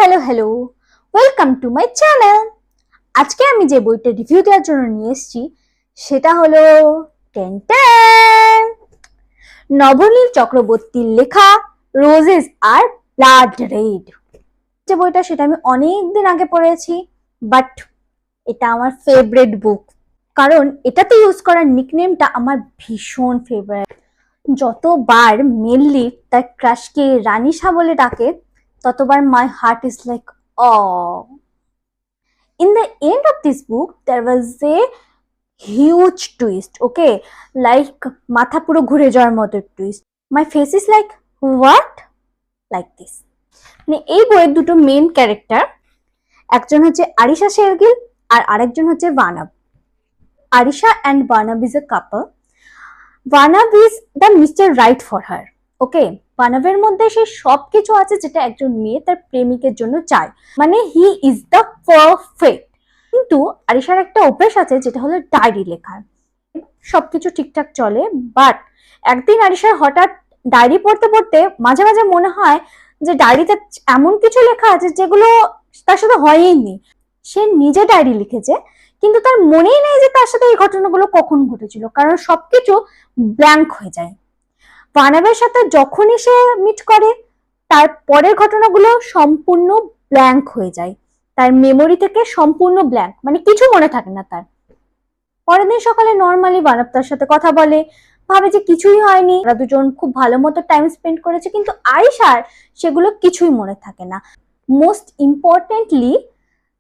Hello welcome to my channel. আজকে আমি যে বইটা রিভিউ দেওয়ার জন্য নিয়ে এসেছি সেটা হলো টেন নবনীল চক্রবর্তীর লেখা রোজেস আর ব্লাড রেড। যে বইটা সেটা আমি অনেকদিন আগে পড়েছি, বাট এটা আমার ফেভারিট বুক, কারণ এটাতে ইউজ করার নিকনেমটা আমার ভীষণ ফেভারিট। যতবার মেনলি তার ক্রাশকে রানিশা বলে ডাকে, ততবার my heart is like oh. In the end of this book, there was a huge twist, okay? Like মাথা পুরো ঘুরে যাওয়ার মতো twist. My face is like, what? Like this. মানে এই বইয়ের দুটো মেন ক্যারেক্টার, একজন হচ্ছে আরিশা শেরগিল আর আরেকজন হচ্ছে Banab. Arisha and Banab is a couple. Banab is the mister right for her, okay? বানাবের মধ্যে সেই সব কিছু আছে যেটা একজন মেয়ে তার প্রেমিকের জন্য চায়, মানে হি ইজ দ্য পারফেক্ট। কিন্তু আরিশার একটা অভ্যাস আছে যেটা হলো ডায়েরি লেখার। সবকিছু ঠিকঠাক চলে, বাট একদিন আরিশার হঠাৎ ডায়েরি পড়তে পড়তে মাঝে মাঝে মনে হয় যে ডায়েরিতে এমন কিছু লেখা আছে যেগুলো তার সাথে হয়ইনি। সে নিজে ডায়েরি লিখেছে, কিন্তু তার মনেই নেই যে তার সাথে এই ঘটনাগুলো কখন ঘটেছিল, কারণ সবকিছু ব্ল্যাঙ্ক হয়ে যায়। বানাবের সাথে যখনই সে মিট করে, তার পরের ঘটনাগুলো সম্পূর্ণ ব্ল্যাঙ্ক হয়ে যায়, তার মেমোরি থেকে সম্পূর্ণ ব্ল্যাঙ্ক, মানে কিছু মনে থাকে না তার। পরের দিন সকালে নর্মালি বানাব তার সাথে কথা বলে, ভাবে যে কিছুই হয়নি, ওরা দুজন খুব ভালো মতো টাইম স্পেন্ড করেছে, কিন্তু আরিশার সেগুলো কিছুই মনে থাকে না। মোস্ট ইম্পর্টেন্টলি,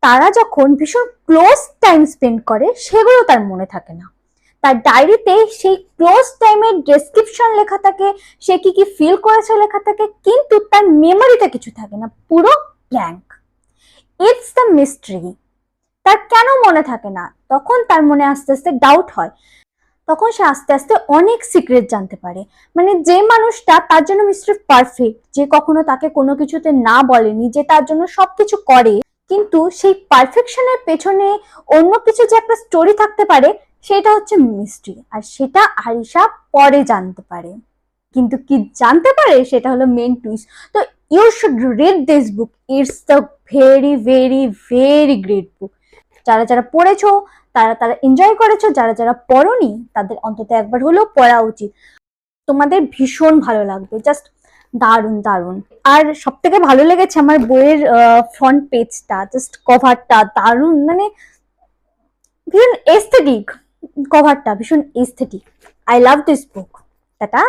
তারা যখন ভীষণ ক্লোজ টাইম স্পেন্ড করে সেগুলো তার মনে থাকে না। তার ডায়েরিতে সেই ক্লোজ টাইমের ডেসক্রিপশন লেখা থাকে, সে কি কি ফিল করেছে লেখা থাকে, কিন্তু তার মেমোরিতে কিছু থাকে না, পুরো ব্ল্যাঙ্ক। It's the mystery. তার কেন মনে থাকে না? তখন তার মনে আস্তে আস্তে ডাউট হয়, তখন সে আস্তে আস্তে অনেক সিক্রেট জানতে পারে। মানে যে মানুষটা তার জন্য মিস্টার পারফেক্ট, যে কখনো তাকে কোনো কিছুতে না বলেনি, যে তার জন্য সবকিছু করে, কিন্তু সেই পারফেকশনের পেছনে অন্য কিছু যে একটা স্টোরি থাকতে পারে, সেটা হচ্ছে মিস্ট্রি। আর সেটা আরিশা পরে জানতে পারে, কিন্তু কি জানতে পারে সেটা হলো মেন টুইস্ট। তো you should read this book, it's the very very very great book. যারা যারা পড়েছো তারা তারা এনজয় করেছো, যারা যারা পড়োনি তাদের অন্তত একবার হলেও পড়া উচিত। তোমাদের ভীষণ ভালো লাগবে, জাস্ট দারুণ দারুণ। আর সব থেকে ভালো লেগেছে আমার বইয়ের ফ্রন্ট পেজটা, জাস্ট কভারটা দারুণ, মানে ভীষণ এস্থেটিক। কভারটা ভীষণ aesthetic. I love this book. Tata.